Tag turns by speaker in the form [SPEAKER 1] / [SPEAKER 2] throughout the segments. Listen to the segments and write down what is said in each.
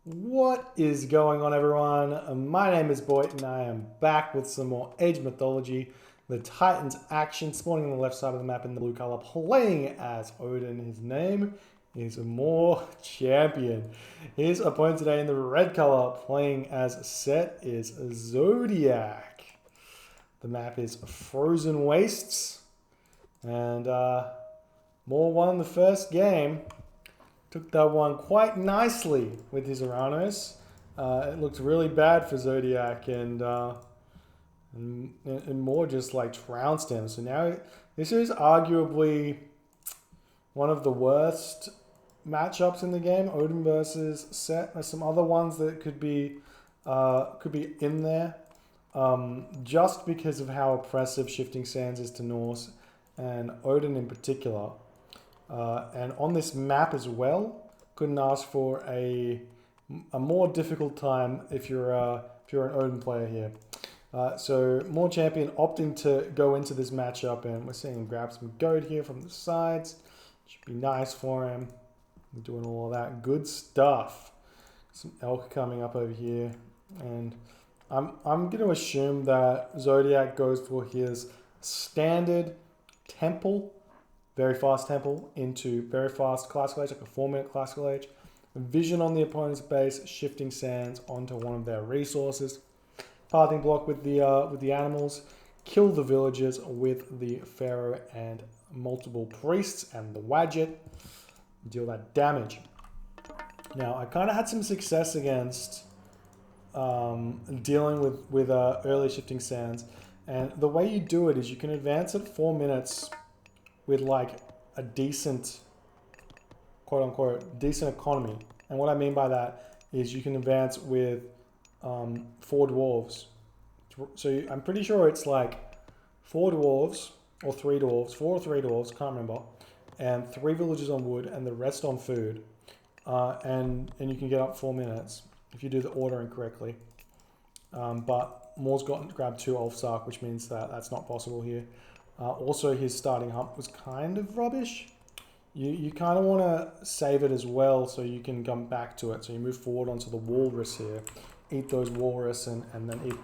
[SPEAKER 1] What is going on, everyone? My name is Boyd and I am back with some more Age of Mythology. The Titans action spawning on the left side of the map in the blue color, playing as Odin. His name is More Champion. His opponent today in the red color, playing as Set, is Zodiac. The map is Frozen Wastes, and More won the first game. Took that one quite nicely with his Uranos. It looked really bad for Zodiac and More just like trounced him. So now this is arguably one of the worst matchups in the game. Odin versus Set. There's some other ones that could be in there, just because of how oppressive Shifting Sands is to Norse and Odin in particular. And on this map as well, couldn't ask for a more difficult time if you're an Odin player here. So More Champion opting to go into this matchup, and we're seeing him grab some goad here from the sides. Should be nice for him. Doing all of that good stuff. Some elk coming up over here, and I'm going to assume that Zodiac goes for his standard temple. Very fast temple into very fast classical age, like a 4-minute classical age. Vision on the opponent's base, Shifting Sands onto one of their resources. Pathing block with the animals. Kill the villagers with the pharaoh and multiple priests and the Wadjet. Deal that damage. Now I kind of had some success against dealing with early Shifting Sands, and the way you do it is you can advance at 4 minutes with like a decent, quote unquote, decent economy. And what I mean by that is you can advance with 4 dwarves. So I'm pretty sure it's like 4 dwarves or 3 dwarves, 4 or 3 dwarves, can't remember, and 3 villagers on wood and the rest on food. And you can get up 4 minutes if you do the ordering correctly. But Moore's grabbed 2 Ulfsark, which means that that's not possible here. Also, his starting hump was kind of rubbish. You kind of want to save it as well so you can come back to it. So you move forward onto the walrus here, eat those walrus, and then eat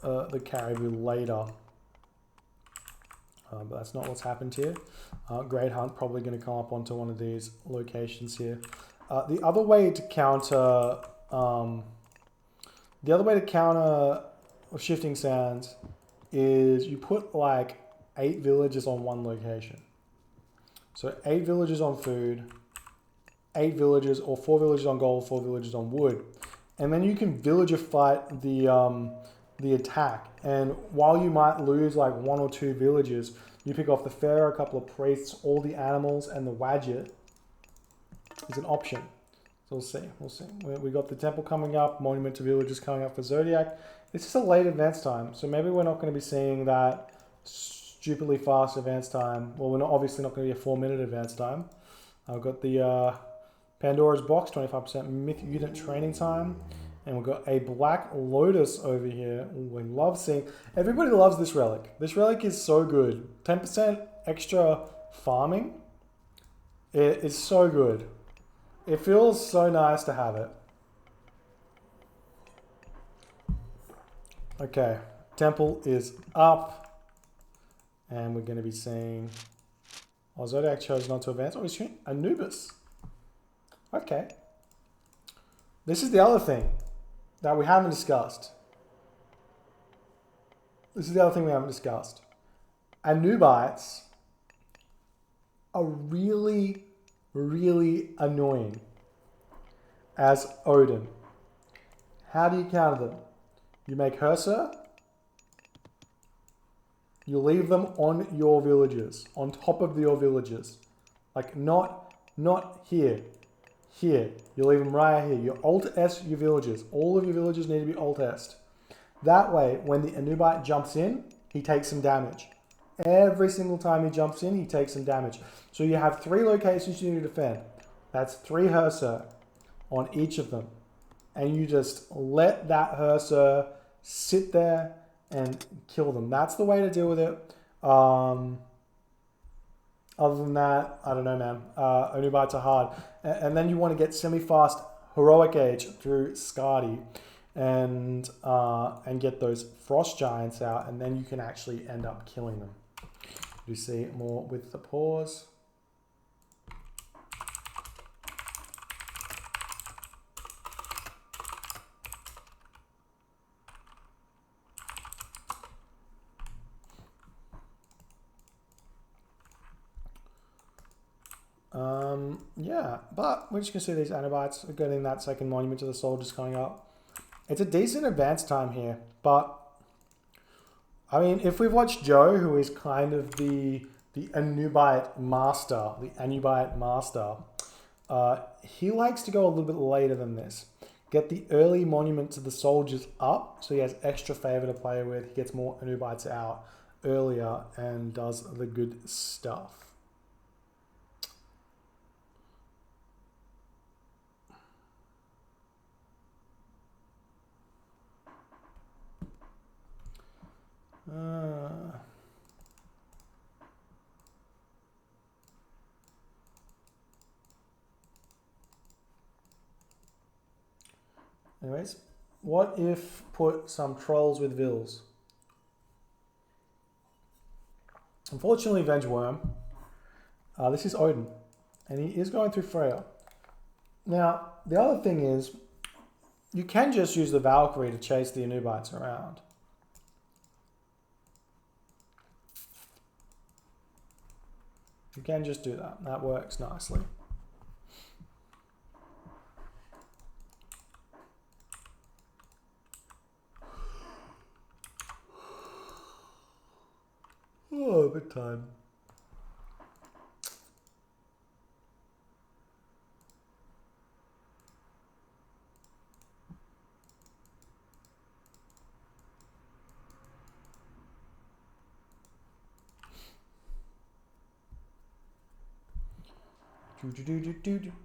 [SPEAKER 1] the caribou later. But that's not what's happened here. Great Hunt probably going to come up onto one of these locations here. The other way to counter Shifting Sands is you put like 8 villages on one location. So 8 villages on food, 8 villages, or 4 villages on gold, 4 villages on wood. And then you can villager fight the attack. And while you might lose like 1 or 2 villages, you pick off the pharaoh, a couple of priests, all the animals, and the Wadjet is an option. So we'll see. We got the temple coming up, monument to villages coming up for Zodiac. It's just a late advance time, so maybe we're not going to be seeing that stupidly fast advance time. Well, we're obviously not going to be a 4-minute advance time. I've got the Pandora's Box, 25% Myth Unit training time. And we've got a Black Lotus over here. Ooh, we love seeing... Everybody loves this relic. This relic is so good. 10% extra farming. It is so good. It feels so nice to have it. Okay, temple is up, and we're going to be seeing... Oh, Zodiac chose not to advance. Oh, he's shooting Anubis. Okay. This is the other thing that we haven't discussed. Anubites are really, really annoying as Odin. How do you counter them? You make Herser. You leave them on your villages, on top of your villages. Like not here. Here. You leave them right here. You Alt-S your villages. All of your villages need to be Alt-S'd. That way, when the Anubite jumps in, he takes some damage. Every single time he jumps in, he takes some damage. So you have 3 locations you need to defend. That's 3 Herser on each of them. And you just let that Herser sit there and kill them. That's the way to deal with it. Other than that, I don't know, man. Onubites are hard. And then you want to get semi-fast heroic age through Skadi and get those frost giants out, and then you can actually end up killing them. You see more with the pause. Yeah, but we're just gonna see these Anabites are getting that second monument to the soldiers coming up. It's a decent advance time here, but I mean, if we've watched Joe, who is kind of the Anubite master, he likes to go a little bit later than this. Get the early monument to the soldiers up, so he has extra favor to play with. He gets more Anubites out earlier and does the good stuff. Anyways, what if put some trolls with vills? Unfortunately, Vengeworm. This is Odin, and he is going through Freya. Now, the other thing is, you can just use the Valkyrie to chase the Anubites around. You can just do that. That works nicely. Oh, bit time.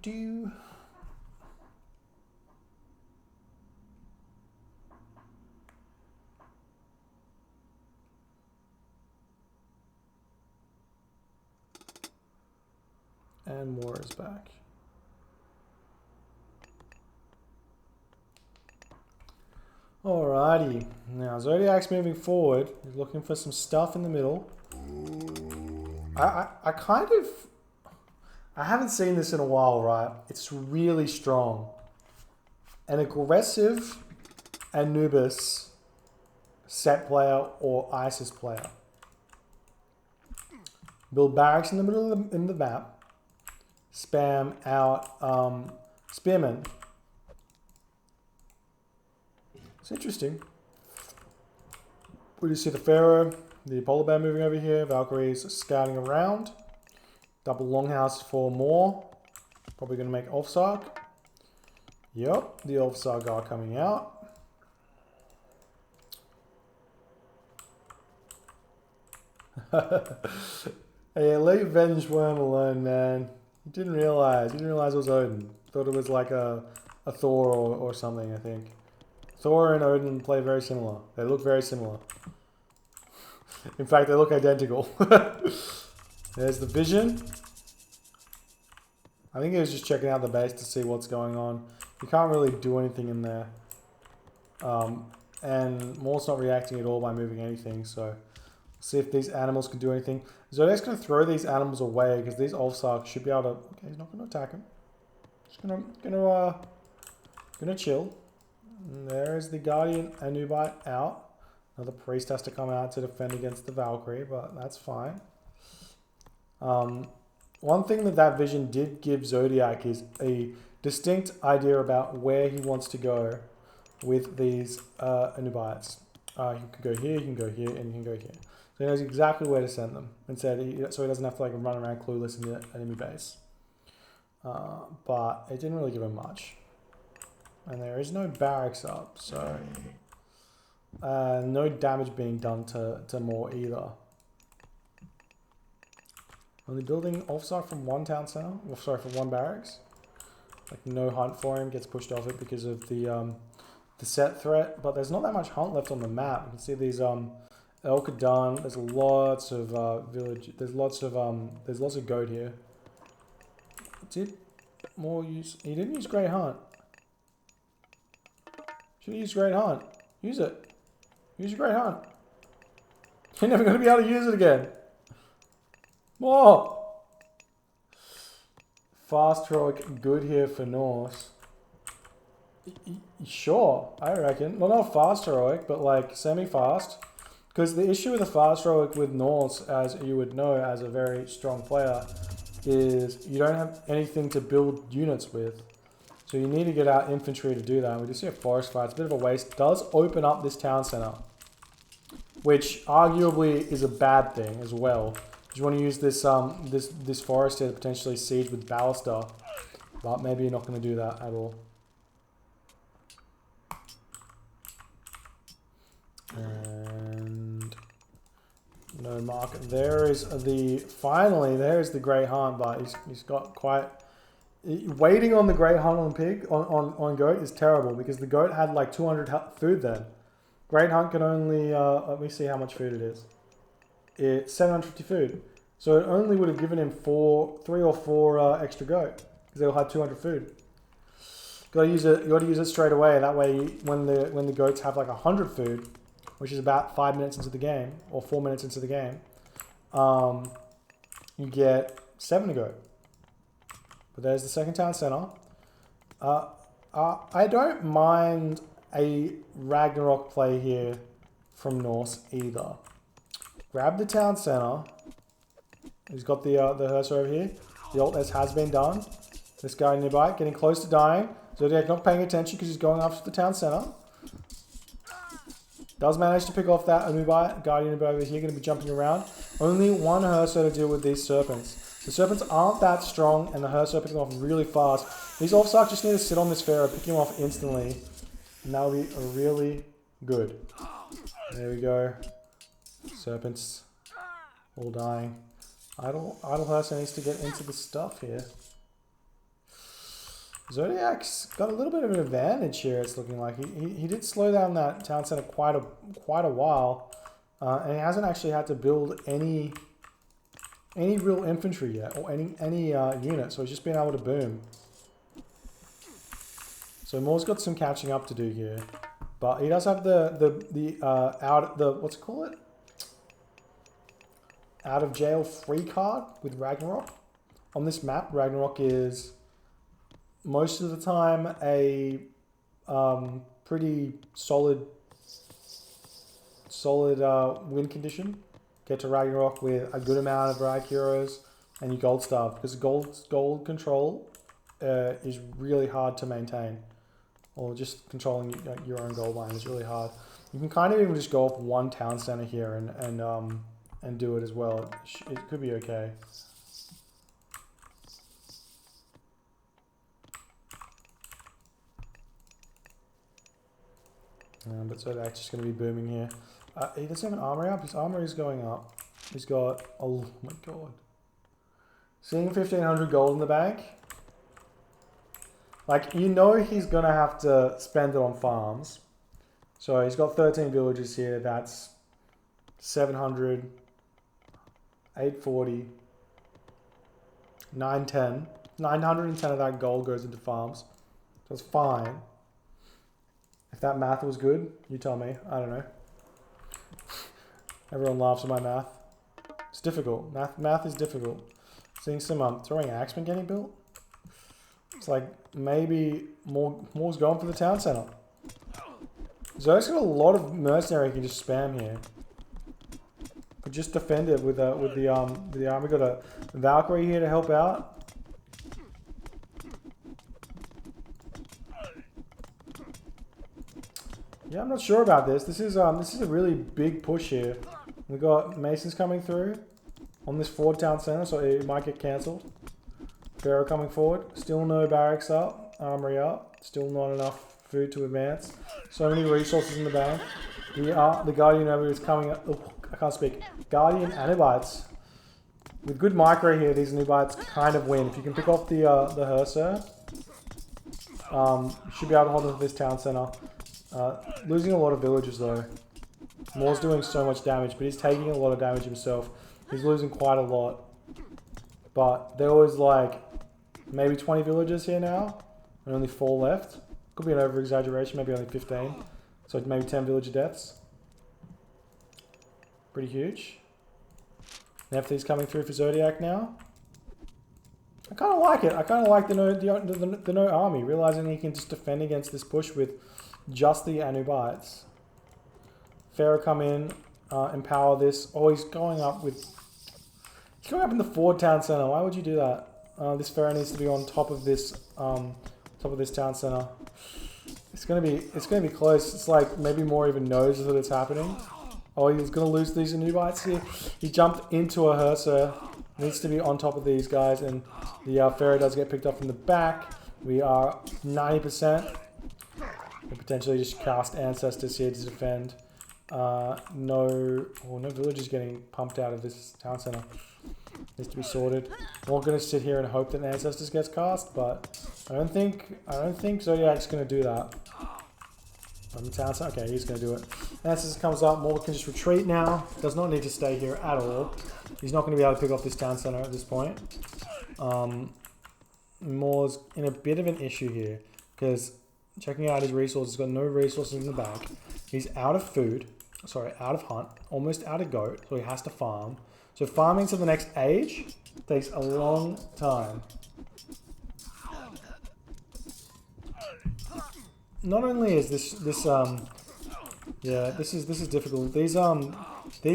[SPEAKER 1] Do. And more is back. Alrighty. Now Zodiac's moving forward. He's looking for some stuff in the middle. I haven't seen this in a while, right? It's really strong. An aggressive Anubis set player or ISIS player. Build barracks in the middle of the map. Spam out spearmen. It's interesting. We just see the Pharaoh, the polar bear moving over here. Valkyries scouting around. Double longhouse for more. Probably going to make Ulfsark. Yep, the Ulfsark are coming out. Hey, leave Vengeworm alone, man. You didn't realize it was Odin. Thought it was like a Thor or something, I think. Thor and Odin play very similar. They look very similar. In fact, they look identical. There's the vision. I think he was just checking out the base to see what's going on. You can't really do anything in there. And Maul's not reacting at all by moving anything, so see if these animals can do anything. Zodiac's going to throw these animals away because these Ulfsarks should be able to... Okay, he's not going to attack him. Just gonna chill. And there is the Guardian Anubite out. Now the priest has to come out to defend against the Valkyrie, but that's fine. One thing that vision did give Zodiac is a distinct idea about where he wants to go with these Anubites. You can go here, you can go here, and you can go here. So he knows exactly where to send them, so he doesn't have to like run around clueless in the enemy base. But it didn't really give him much. And there is no barracks up, so no damage being done to Maul either. Only building Ulfsark from one town center, from one barracks. Like no hunt for him, gets pushed off it because of the set threat. But there's not that much hunt left on the map. You can see these Elkadan. There's lots of village. There's lots of goat here. Did Maul use? He didn't use Great Hunt. Should use Great Hunt. Use it. Use your Great Hunt. You're never going to be able to use it again. More! Fast heroic good here for Norse. Sure, I reckon. Well, not fast heroic, but like semi-fast. Because the issue with the fast heroic with Norse, as you would know as a very strong player, is you don't have anything to build units with. So you need to get out infantry to do that. We just see a forest fire. It's a bit of a waste. It does open up this town center, which arguably is a bad thing as well. You want to use this this forest here to potentially siege with Ballister, but maybe you're not going to do that at all. And no market. There is the finally there's the Great Hunt, but he's got quite. Waiting on the Great Hunt on pig on goat is terrible because the goat had like 200 food then. Great Hunt can only let me see how much food it is. It's 750 food, so it only would have given him 3 or 4 extra goat because they'll have 200 food. Got to use it. You got to use it straight away. That way, when the goats have like 100 food, which is about 5 minutes into the game or 4 minutes into the game, you get 7 to go. But there's the second town center. I don't mind a Ragnarok play here from Norse either. Grab the town center. He's got the Hearse over here. The alt has been done. This guy nearby getting close to dying. Zodiac not paying attention because he's going after the town center. Does manage to pick off that Anubai. Guardian over here going to be jumping around. Only one Hearse to deal with these serpents. The serpents aren't that strong, and the Hearse are picking off really fast. These Ulfsark just need to sit on this Pharaoh, pick him off instantly, and that'll be really good. There we go. Serpents all dying. Idle Hearse needs to get into the stuff here. Zodiac's got a little bit of an advantage here. It's looking like he did slow down that town center quite a while, and he hasn't actually had to build any real infantry yet, or any unit, so he's just been able to boom. So Moore's got some catching up to do here, but he does have the what's it called? Out of jail free card with Ragnarok. On this map, Ragnarok is most of the time a pretty solid win condition. Get to Ragnarok with a good amount of Rag Heroes and your gold stuff, because gold control is really hard to maintain, or just controlling your own gold line is really hard. You can kind of even just go off one town center here and do it as well. It could be okay. But Zodiac's just going to be booming here. He doesn't have an armory up. His armory is going up. He's got, oh my god. Seeing 1500 gold in the bank. Like, you know he's going to have to spend it on farms. So he's got 13 villages here. That's 700, 840, 910. 910 of that gold goes into farms. So it's fine. If that math was good, you tell me. I don't know. Everyone laughs at my math. It's difficult. Math is difficult. Seeing some throwing axemen getting built. It's like maybe more's going for the town center. Zodiac's got a lot of mercenary you can just spam here. Could just defend it with the arm. We got a Valkyrie here to help out. Yeah, I'm not sure about this. This is a really big push here. We got Masons coming through on this Ford town center, so it might get cancelled. Pharaoh coming forward. Still no barracks up, armory up. Still not enough food to advance. So many resources in the bank. The Guardian over is coming up. Oh, I can't speak. Guardian Anubites. With good micro here, these Anubites kind of win. If you can pick off the Hearser, you should be able to hold on to this town center. Losing a lot of villagers though. Moore's doing so much damage, but he's taking a lot of damage himself. He's losing quite a lot. But there was like maybe 20 villagers here now, and only 4 left. Could be an over-exaggeration, maybe only 15. So maybe 10 villager deaths. Pretty huge. NFT's coming through for Zodiac now. I kind of like it. I kind of like the no army, realizing he can just defend against this push with just the Anubites. Pharaoh come in, empower this. Oh, he's going up with... He's going up in the forward town center. Why would you do that? This Pharaoh needs to be on top of this town center. It's gonna be close. It's like maybe more even knows that it's happening. Oh, he's gonna lose these Anubites here. He jumped into a Hearser. Needs to be on top of these guys, and the Pharaoh does get picked up from the back. We are 90%. We potentially just cast Ancestors here to defend. No villagers getting pumped out of this town center. Needs to be sorted. We're not going to sit here and hope that Ancestors gets cast, but I don't think Zodiac's going to do that. On the town center, okay, he's going to do it. Ancestors comes up. Maul can just retreat now. Does not need to stay here at all. He's not going to be able to pick off this town center at this point. Maul's in a bit of an issue here because checking out his resources, he's got no resources in the bag. He's out of food. Sorry, out of hunt. Almost out of goat, so he has to farm. So farming to the next age takes a long time. Not only is this is difficult. These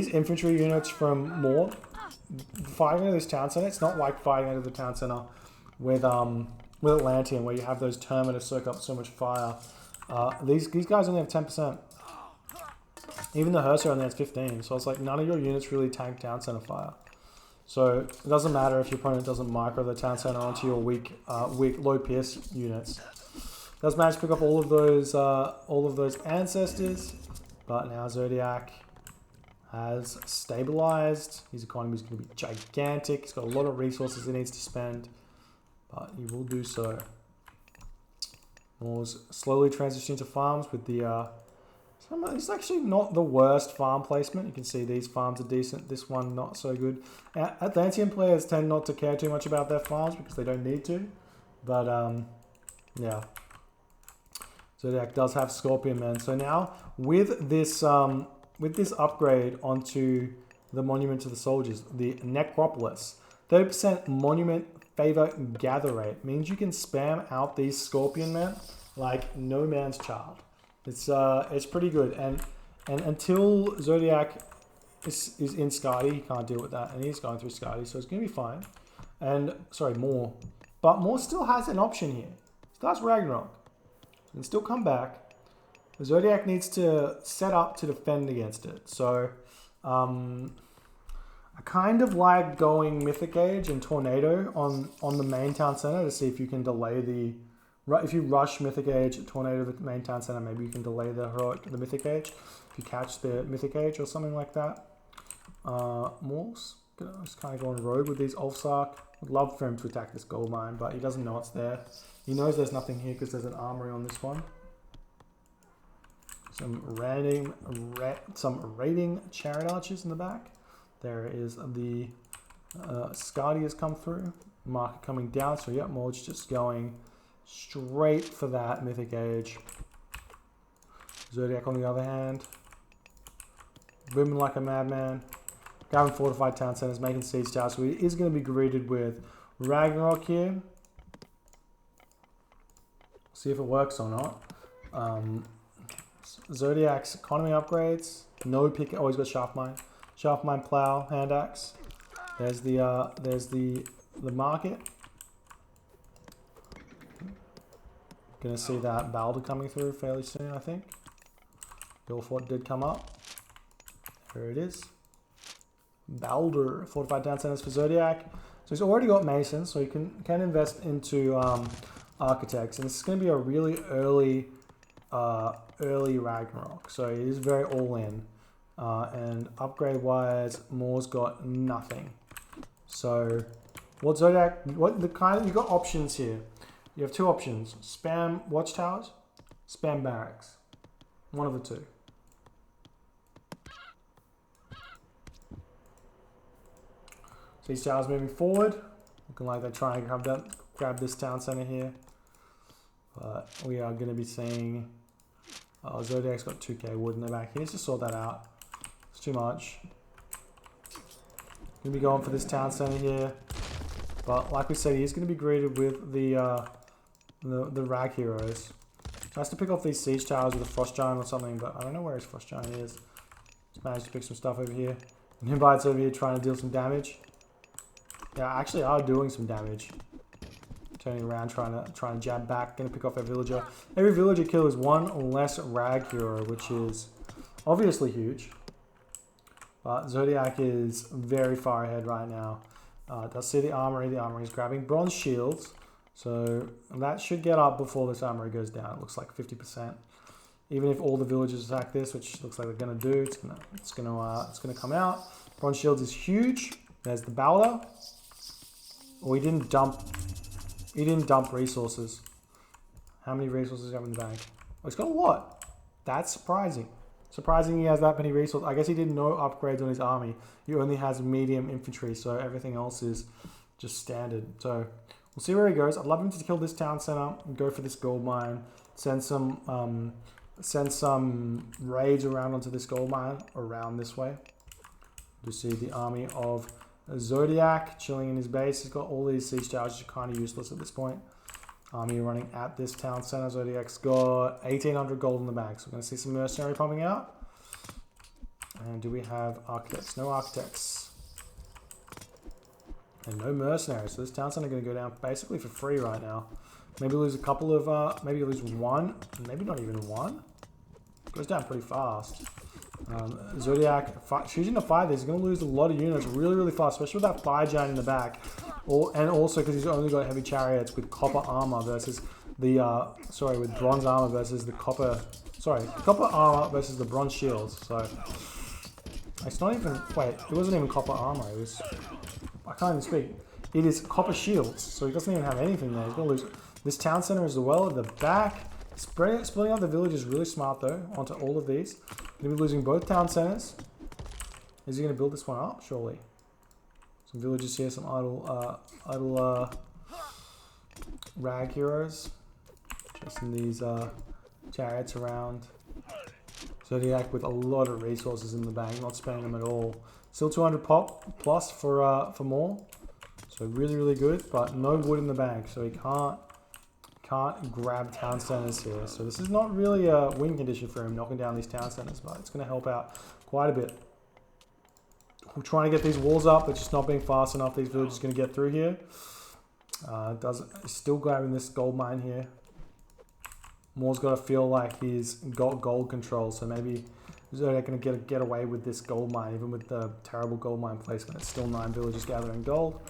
[SPEAKER 1] infantry units from Maul fighting into this town center. It's not like fighting into the town center with Atlantean, where you have those terminus soak up so much fire. These guys only have 10%. Even the Hearser only has 15. So it's like none of your units really tank town center fire. So it doesn't matter if your opponent doesn't micro the town center onto your weak low pierce units. Does manage to pick up all of those ancestors, but now Zodiac has stabilized. His economy is going to be gigantic. He's got a lot of resources he needs to spend, but he will do so. Moore's slowly transitioning to farms with the... it's actually not the worst farm placement. You can see these farms are decent. This one not so good. Atlantean players tend not to care too much about their farms because they don't need to. But yeah. Zodiac does have Scorpion Men. So now with this upgrade onto the Monument to the Soldiers, the Necropolis, 30% Monument Favor Gather Rate means you can spam out these Scorpion Men like no man's child. It's pretty good, and until Zodiac is in Skadi, he can't deal with that, and he's going through Skadi, so it's gonna be fine. And sorry, Maul, but Maul still has an option here. So that's Ragnarok. He can still come back. The Zodiac needs to set up to defend against it. So I kind of like going Mythic Age and Tornado on the main town center to see if you can delay the... If you rush Mythic Age, Tornado the main town center, maybe you can delay the Mythic Age. If you catch the Mythic Age or something like that. Maul's just kind of going rogue with these Ulfsark. Would love for him to attack this gold mine, but he doesn't know it's there. He knows there's nothing here because there's an armory on this one. Some raiding chariot archers in the back. There is the Skadi has come through. Market coming down, so yeah, Maul's just going straight for that Mythic Age. Zodiac on the other hand, booming like a madman. Grabbing fortified town centers, making siege towers. So he is going to be greeted with Ragnarok here. See if it works or not. Zodiac's economy upgrades. No pick. Oh, he's got Shaft Mine. Shaft Mine, Plow, Hand Axe. There's the market. Gonna see that Balder coming through fairly soon, I think. Guildfort did come up. Here it is. Balder, fortified town centers for Zodiac. So he's already got Masons, so he can invest into Architects, and this is going to be a really early Ragnarok. So he is very all in, and upgrade wise, Maul's got nothing. So what Zodiac? You've got options here. You have two options: spam watchtowers, spam barracks. One of the two. So these towers moving forward, looking like they're trying to grab this town center here. But we are going to be seeing... Zodiac's got 2k wood in the back. He needs to sort that out. It's too much. Going to be going for this town center here. But like we said, he's going to be greeted with the rag heroes. Tries to pick off these siege towers with a frost giant or something, but I don't know where his frost giant is. Just managed to pick some stuff over here. And Invite's over here trying to deal some damage. Yeah, actually are doing some damage. Turning around, trying to jab back. Gonna pick off a villager. Every villager kill is one less rag hero, which is obviously huge. But Zodiac is very far ahead right now. Does see the armory. The armory is grabbing bronze shields. So that should get up before this armory goes down. It looks like 50%. Even if all the villagers attack this, which looks like they're gonna do, it's gonna come out. Bronze shields is huge. There's the Balder. Oh, he didn't dump resources. How many resources do you have in the bank? Oh, he's got a lot. That's surprising. Surprising he has that many resources. I guess he did no upgrades on his army. He only has medium infantry, so everything else is just standard. So we'll see where he goes. I'd love him to kill this town center and go for this gold mine. Send some raids around onto this gold mine around this way. You see the army of Zodiac chilling in his base. He's got all these siege towers, which are kind of useless at this point. Army running at this town center. Zodiac's got 1,800 gold in the bank. So we're going to see some mercenary pumping out. And do we have architects? No architects. And no mercenaries. So this town center going to go down basically for free right now. Maybe lose a couple of, maybe lose one, maybe not even one. Goes down pretty fast. Zodiac choosing to fight this. He's going to lose a lot of units really, really fast, especially with that fire giant in the back. And also because he's only got heavy chariots with copper armor versus the, with bronze armor versus the copper armor versus the bronze shields. So it's not even, wait, it wasn't even copper armor. It was, I can't even speak. It is copper shields. So he doesn't even have anything there. He's going to lose this town center as well at the back. Splitting out the village is really smart though, onto all of these. Going to be losing both town centers. Is he going to build this one up? Surely. Some villagers here, some idle rag heroes. Chasing these chariots around. Zodiac with a lot of resources in the bank, not spending them at all. Still 200 pop plus for more. So really, really good, but no wood in the bank, so he can't grab town centers here. So this is not really a win condition for him, knocking down these town centers, but it's going to help out quite a bit. We're trying to get these walls up, but just not being fast enough. These villagers are going to get through here. Still grabbing this gold mine here. Moore's got to feel like he's got gold control, so maybe Zodiac going to get away with this gold mine, even with the terrible gold mine placement. It's still 9 villagers gathering gold.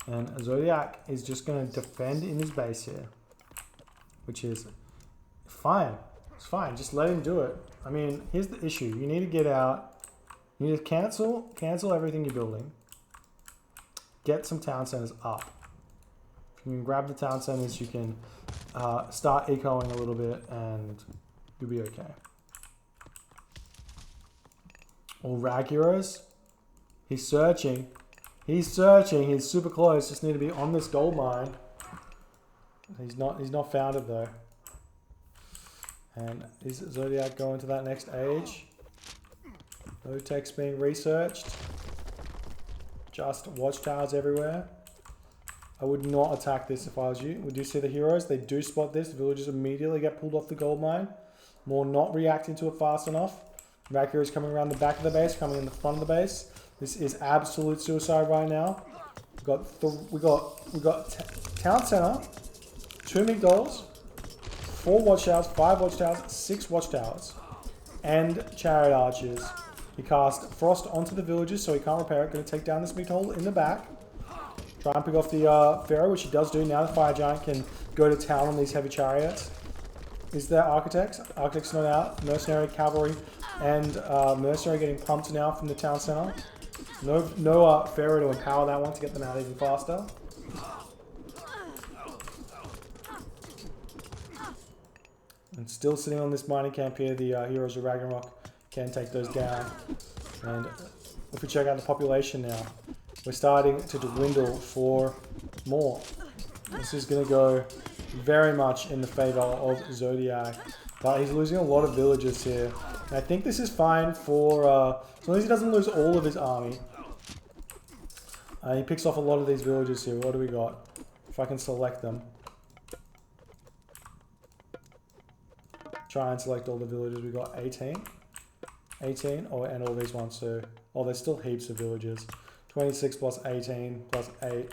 [SPEAKER 1] And Zodiac is just going to defend in his base here, which is fine. It's fine. Just let him do it. I mean, here's the issue. You need to get out. You need to cancel everything you're building. Get some town centers up. If you can grab the town centers, you can start ecoing a little bit and you'll be okay. All rag heroes. He's searching. He's searching. He's super close. Just need to be on this gold mine. He's not found it though. And is Zodiac going to that next age? No text being researched. Just watchtowers everywhere. I would not attack this if I was you. Would you see the heroes? They do spot this. The villagers immediately get pulled off the gold mine. More not reacting to it fast enough. Rag heroes coming around the back of the base, coming in the front of the base. This is absolute suicide right now. We got town center, 2 McDolls, 4 watchtowers, 5 watchtowers, 6 watchtowers, and chariot archers. He cast frost onto the villagers so he can't repair it. Going to take down this McDoll in the back. Try and pick off the pharaoh, which he does do. Now the fire giant can go to town on these heavy chariots. Is there architects? Architects not out. Mercenary, cavalry, and mercenary getting pumped now from the town center. No pharaoh to empower that one to get them out even faster. And still sitting on this mining camp here, the heroes of Ragnarok can take those down. And if we check out the population now, we're starting to dwindle for more. This is going to go very much in the favor of Zodiac. But he's losing a lot of villagers here. And I think this is fine for... as long as he doesn't lose all of his army. He picks off a lot of these villagers here. What do we got? If I can select them. Try and select all the villagers. We got 18. 18. Oh, and all these ones. So, oh, there's still heaps of villagers. 26 plus 18 plus 8.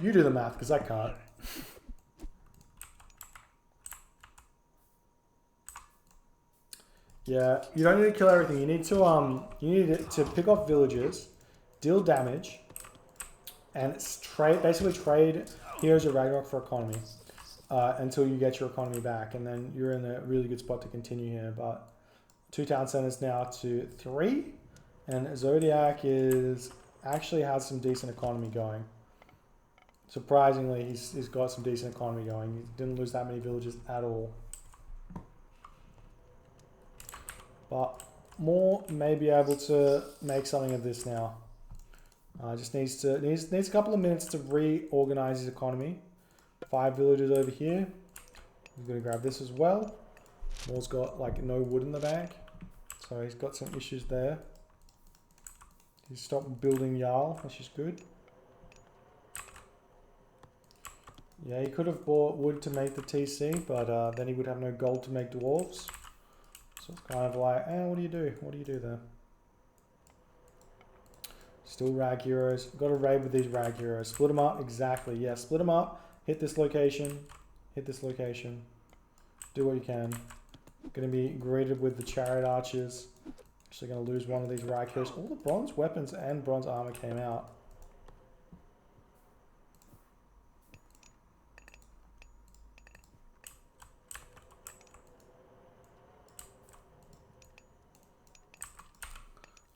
[SPEAKER 1] You do the math, because I can't. Yeah, you don't need to kill everything. You need to pick off villagers, deal damage, and basically trade Heroes of Ragnarok for economy until you get your economy back, and then you're in a really good spot to continue here. But 2 town centers now to 3, and Zodiac actually has some decent economy going. Surprisingly, he's got some decent economy going. He didn't lose that many villages at all. But Moore may be able to make something of this now. Just needs a couple of minutes to reorganize his economy. 5 villagers over here. He's going to grab this as well. Moore's got like no wood in the bank, so he's got some issues there. He's stopped building Jarl, which is good. Yeah, he could have bought wood to make the TC, but then he would have no gold to make dwarves. So it's kind of like, what do you do? What do you do there? Still rag heroes. Got to raid with these rag heroes. Split them up. Exactly. Yeah, split them up. Hit this location. Hit this location. Do what you can. Going to be greeted with the chariot archers. Actually going to lose one of these rag heroes. All the bronze weapons and bronze armor came out.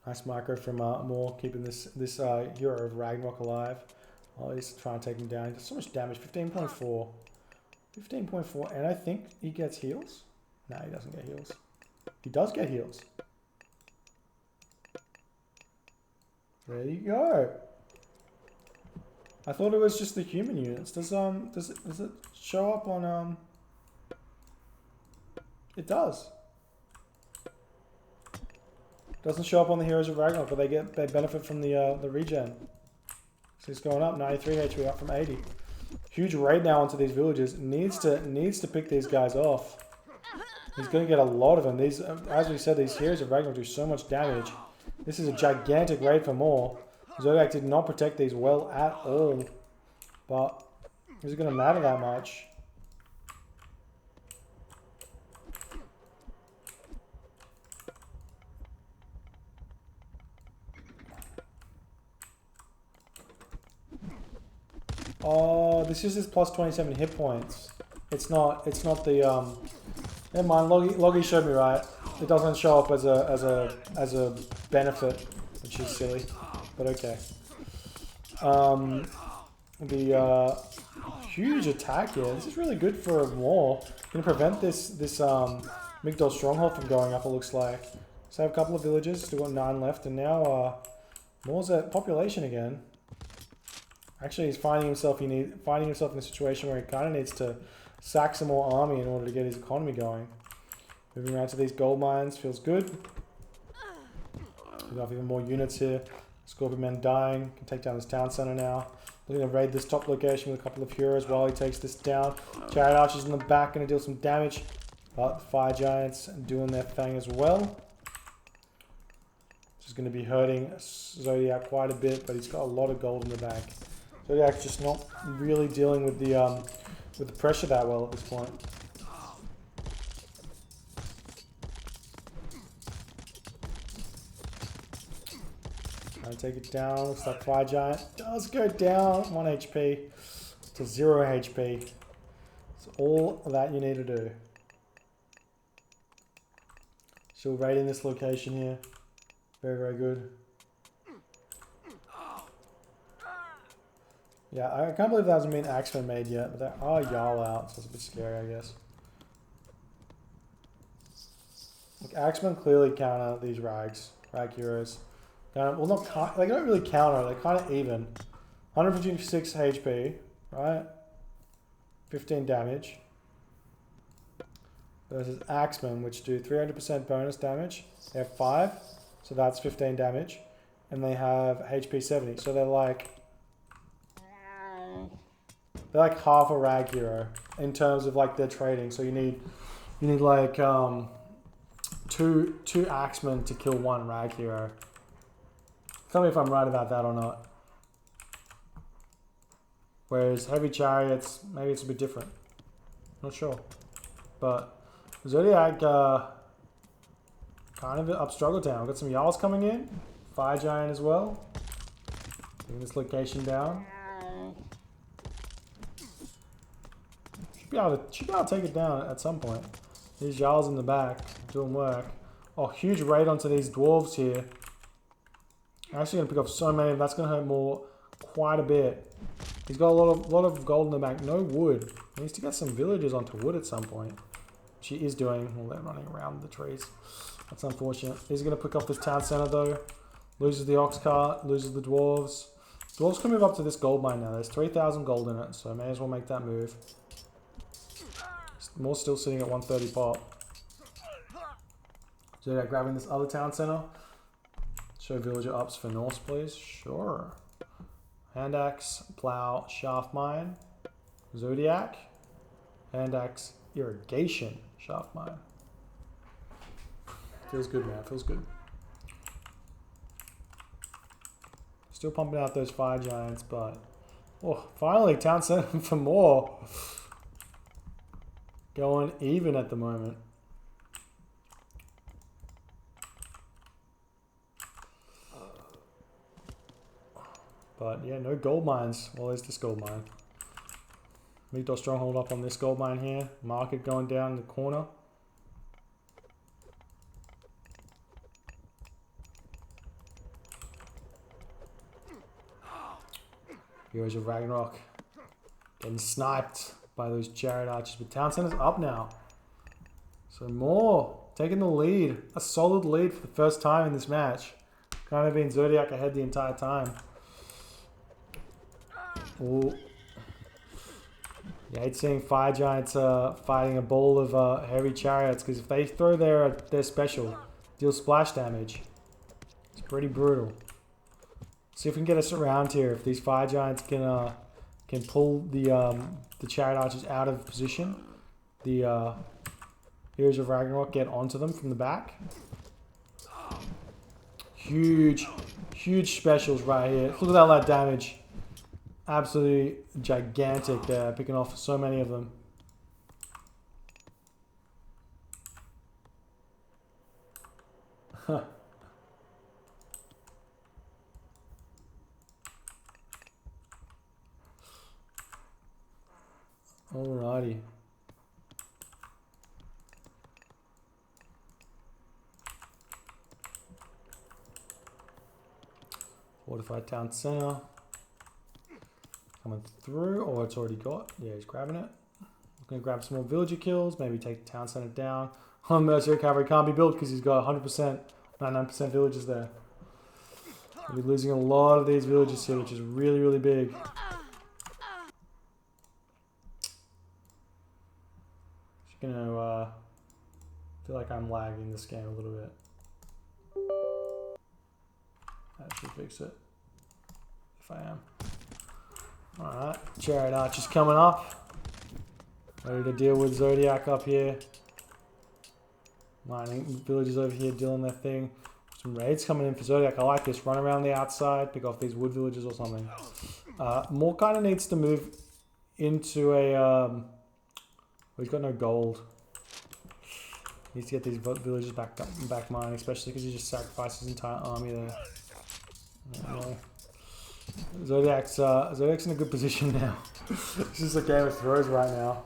[SPEAKER 1] Nice micro from Moore, keeping this hero of Ragnarok alive. Oh, he's trying to take him down. He does so much damage. 15.4. 15.4. And I think he gets heals. No, he doesn't get heals. He does get heals. There you go. I thought it was just the human units. Does it show up on It does. Doesn't show up on the Heroes of Ragnarok, but they benefit from the regen. So he's going up 93 HP, up from 80. Huge raid now onto these villages. Needs to pick these guys off. He's going to get a lot of them. These, as we said, these Heroes of Ragnarok do so much damage. This is a gigantic raid for more. Zodiac did not protect these well at all, but is it going to matter that much? Oh, this is his plus 27 hit points. It's not the never mind, Loggy showed me right. It doesn't show up as a benefit, which is silly. But okay. The huge attack here. This is really good for Moore. Gonna prevent this Migdol stronghold from going up, it looks like. So I have a couple of villages, still got 9 left, and now Moore's at population again. Actually, he's finding himself in a situation where he kind of needs to sack some more army in order to get his economy going. Moving around to these gold mines feels good. We have even more units here. Scorpion men dying. Can take down this town center now. Looking to raid this top location with a couple of heroes while he takes this down. Chariot archers in the back going to deal some damage. But the fire giants doing their thing as well. This is going to be hurting Zodiac quite a bit, but he's got a lot of gold in the bank. Zodiac's just not really dealing with the pressure that well at this point. Trying to take it down. Looks like Fire Giant does go down 1 HP to 0 HP. That's all that you need to do. Still raiding this location here. Very, very good. Yeah, I can't believe there hasn't been Axemen made yet, but there are Jarl out, so it's a bit scary, I guess. Look, Axemen clearly counter these rag heroes. Well, not they don't really counter, they're kind of even. 156 HP, right? 15 damage. Versus Axemen, which do 300% bonus damage. They have 5, so that's 15 damage. And they have HP 70, so they're like half a rag hero in terms of like their trading. So you need like two Axemen to kill one rag hero. Tell me if I'm right about that or not. Whereas heavy chariots, maybe it's a bit different. Not sure, but Zodiac kind of up struggle town. We've got some Jarls coming in, Fire Giant as well. Bring this location down. Should be able to take it down at some point. These Jarls in the back doing work. Oh, huge raid onto these dwarves here. I'm actually gonna pick up so many. That's gonna hurt more, quite a bit. He's got a lot of gold in the bank. No wood. He needs to get some villagers onto wood at some point. She is doing, well, they're running around the trees. That's unfortunate. He's going to pick up this town center though. Loses the ox cart, loses the dwarves. Dwarves can move up to this gold mine now. There's 3,000 gold in it, so I may as well make that move. More still sitting at 130 pop. So yeah, grabbing this other town center. Show villager ups for Norse, please. Sure. Hand axe, plow, shaft mine, Zodiac, hand axe, irrigation. Shaft mine. Feels good, man. Feels good. Still pumping out those fire giants, but oh, finally town center for more. Going even at the moment. But yeah, no gold mines. Well, there's this gold mine. Meat stronghold up on this gold mine here. Market going down in the corner. Heroes of Ragnarok getting sniped by those chariot archers. But town center's up now. So more taking the lead. A solid lead for the first time in this match. Kind of been Zodiac ahead the entire time. Ooh. Yeah, I hate seeing fire giants fighting a ball of heavy chariots, because if they throw their special, deal splash damage. It's pretty brutal. See if we can get us around here. If these fire giants can pull the chariot archers out of position, the Heroes of Ragnarok get onto them from the back. Huge specials right here. Look at all that damage. Absolutely gigantic there, picking off so many of them. Alrighty. Fortified town center. Coming through, or it's already got. Yeah, he's grabbing it. We're going to grab some more villager kills, maybe take the town center down. Oh, Mercenary Cavalry can't be built because he's got 100%, 99% villagers there. We'll be losing a lot of these villagers here, which is really, really big. Just going to feel like I'm lagging this game a little bit. That should fix it. If I am. Alright, chariot archers coming up. Ready to deal with Zodiac up here. Mining villagers over here doing their thing. Some raids coming in for Zodiac. I like this. Run around the outside, pick off these wood villagers or something. More kind of needs to move into a... well, he's got no gold. Needs to get these villagers back mining, especially because he just sacrificed his entire army there. No. Zodiac's in a good position now. This is a Game of Thrones right now.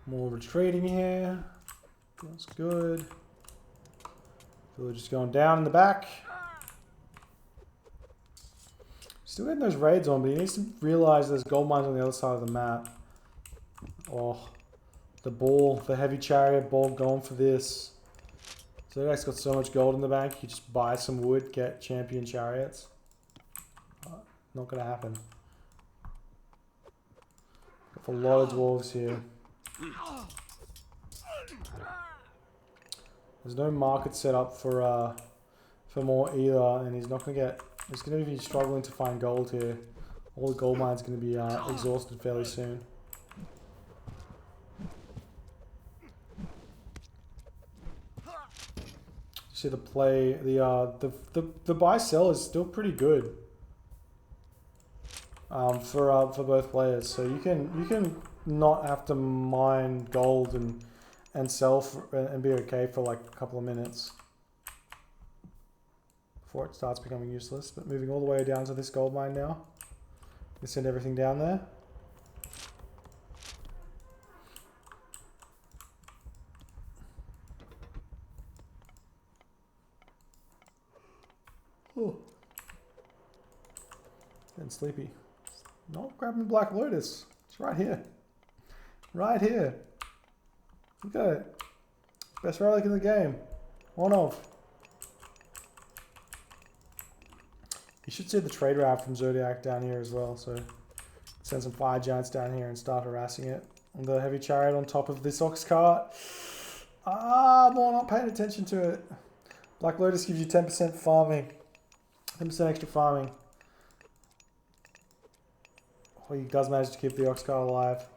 [SPEAKER 1] More retreating here. Feels good. Village is going down in the back. Still getting those raids on, but he needs to realize there's gold mines on the other side of the map. Oh, the ball, the heavy chariot ball going for this. Zodiac's got so much gold in the bank, you just buy some wood, get champion chariots. Not gonna happen. Got a lot of dwarves here. There's no market set up for more either, and he's not gonna get. He's gonna be struggling to find gold here. All the gold mines gonna be exhausted fairly soon. See the play, the buy sell is still pretty good for both players. So you can not have to mine gold and sell and be okay for like a couple of minutes before it starts becoming useless. But moving all the way down to this gold mine now, we send everything down there. Oh. Getting sleepy. Not grabbing Black Lotus. It's right here. Right here. Look at it. Best relic in the game. One of. You should see the trade route from Zodiac down here as well. So send some fire giants down here and start harassing it. On the heavy chariot on top of this ox cart. More not paying attention to it. Black Lotus gives you 10% farming. 10% extra farming. Oh, he does manage to keep the ox cart alive.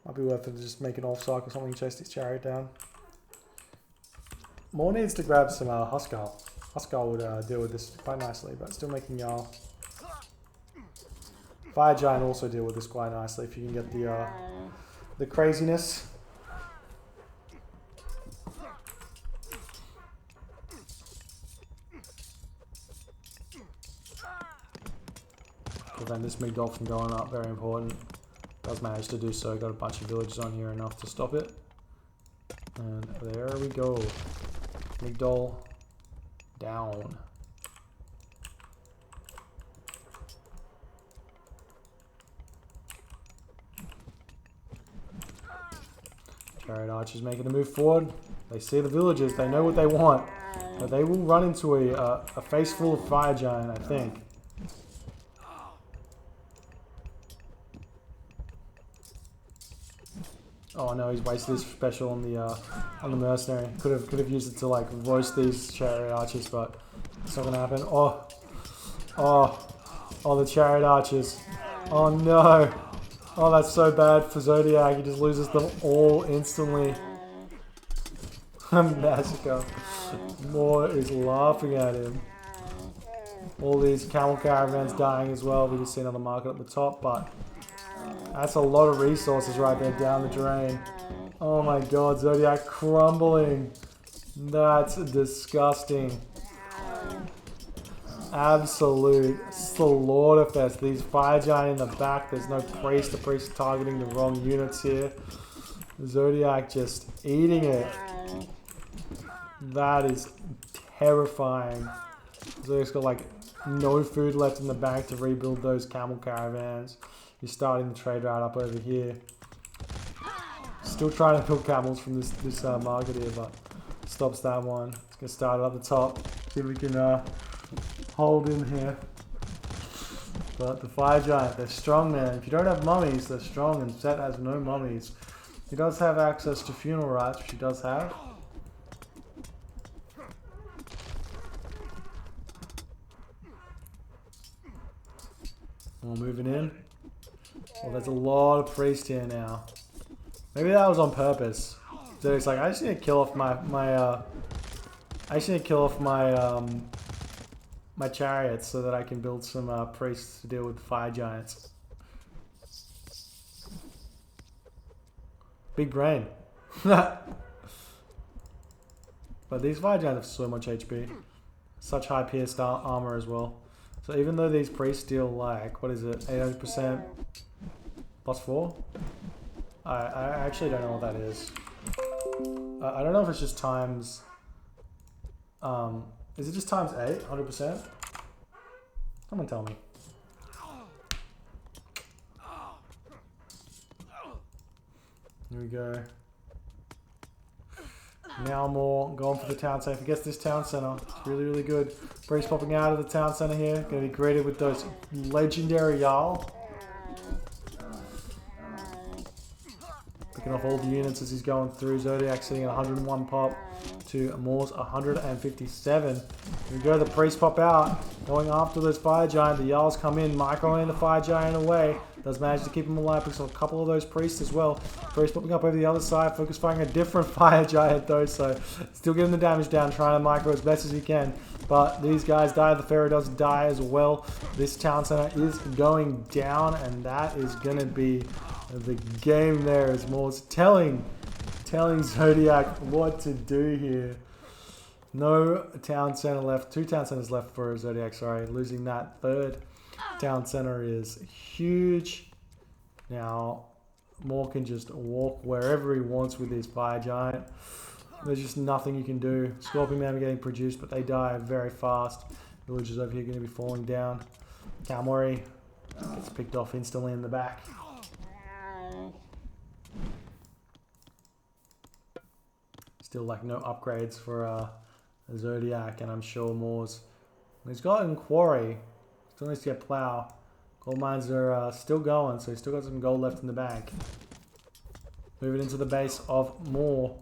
[SPEAKER 1] Might be worth it to just make an off cycle or something and chase this chariot down. More needs to grab some Huskar. Huskar would deal with this quite nicely, but still making Jarl. Fire Giant also deal with this quite nicely if you can get the craziness. Prevent this Migdol from going up, very important. Does manage to do so, got a bunch of villages on here enough to stop it. And there we go. Migdol down. Chariot archers making a move forward. They see the villagers, they know what they want. But they will run into a face full of fire giant, I think. Oh no, he's wasted his special on the mercenary. Could have used it to like roast these chariot archers, but it's not gonna happen. Oh, the chariot archers. Oh no. Oh, that's so bad for Zodiac. He just loses them all instantly. Massacre. Moore is laughing at him. All these camel caravans dying as well. We just see another market at the top, but that's a lot of resources right there down the drain. Oh my god, Zodiac crumbling. That's disgusting. Absolute slaughterfest. These fire giant in the back. There's no priest. The priest is targeting the wrong units here. Zodiac just eating it. That is terrifying. Zodiac's got like no food left in the bank to rebuild those camel caravans. He's starting the trade route up over here. Still trying to build camels from this market here, but stops that one. It's going to start it up the top. See if we can hold in here. But the fire giant, they're strong, man. If you don't have mummies, they're strong, and Set has no mummies. He does have access to funeral rites, which he does have. We're moving in. Well, there's a lot of priests here now. Maybe that was on purpose. So it's like I just need to kill off my chariots so that I can build some priests to deal with fire giants. Big brain. But these fire giants have so much HP. Such high pierced armor as well. So even though these priests deal like, what is it, 800% plus 4? I actually don't know what that is. I don't know if it's just times... is it just times 8? 100%? Someone tell me. Here we go. Now more going for the town center. Forgets this town center. It's really, really good. Priest popping out of the town center here. Going to be greeted with those legendary Jarl. Picking off all the units as he's going through. Zodiac sitting at 101 pop to Moore's 157. Here we go. The priest pop out. Going after those fire giant. The Jarls come in. Microing the fire giant away. Does manage to keep him alive. Picks up a couple of those priests as well. Priest popping up over the other side. Focus firing a different fire giant though. So still getting the damage down. Trying to micro as best as he can. But these guys die. The Pharaoh does die as well. This town center is going down. And that is going to be the game there. Is more telling Zodiac what to do here. No town center left. 2 town centers left for Zodiac. Sorry. Losing that third town center is huge. Now, Moore can just walk wherever he wants with his fire giant. There's just nothing you can do. Scorpion Man are getting produced, but they die very fast. Villagers over here are going to be falling down. Kalmori gets picked off instantly in the back. Still like no upgrades for Zodiac, and I'm sure Moore's. He's got in Quarry. Still needs to get Plow. Gold mines are still going, so he's still got some gold left in the bank. Moving into the base of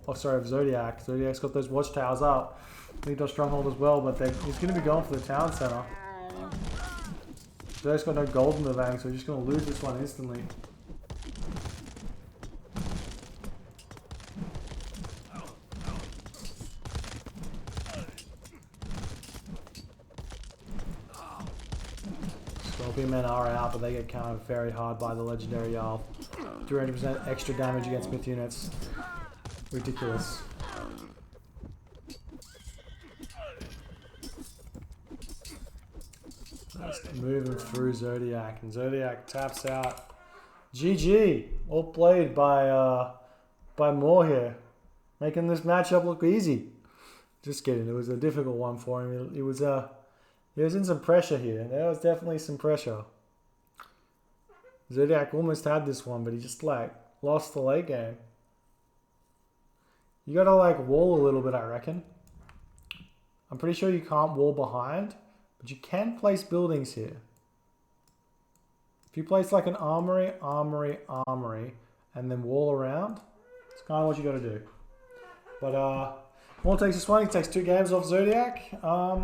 [SPEAKER 1] of Zodiac. Zodiac's got those watchtowers up. Lead to Stronghold as well, but he's going to be going for the town center. Zodiac's got no gold in the bank, so he's just going to lose this one instantly. Scorpion Men are out, but they get countered very hard by the legendary Jarl. 200% extra damage against myth units. Ridiculous. Just moving through Zodiac, and Zodiac taps out. GG! All played by Moore here. Making this matchup look easy. Just kidding, it was a difficult one for him. It was in some pressure here. There was definitely some pressure. Zodiac almost had this one, but he just lost the late game. You gotta wall a little bit, I reckon. I'm pretty sure you can't wall behind, but you can place buildings here. If you place an armory, and then wall around, it's kind of what you gotta do. But Moore takes this one. He takes 2 games off Zodiac.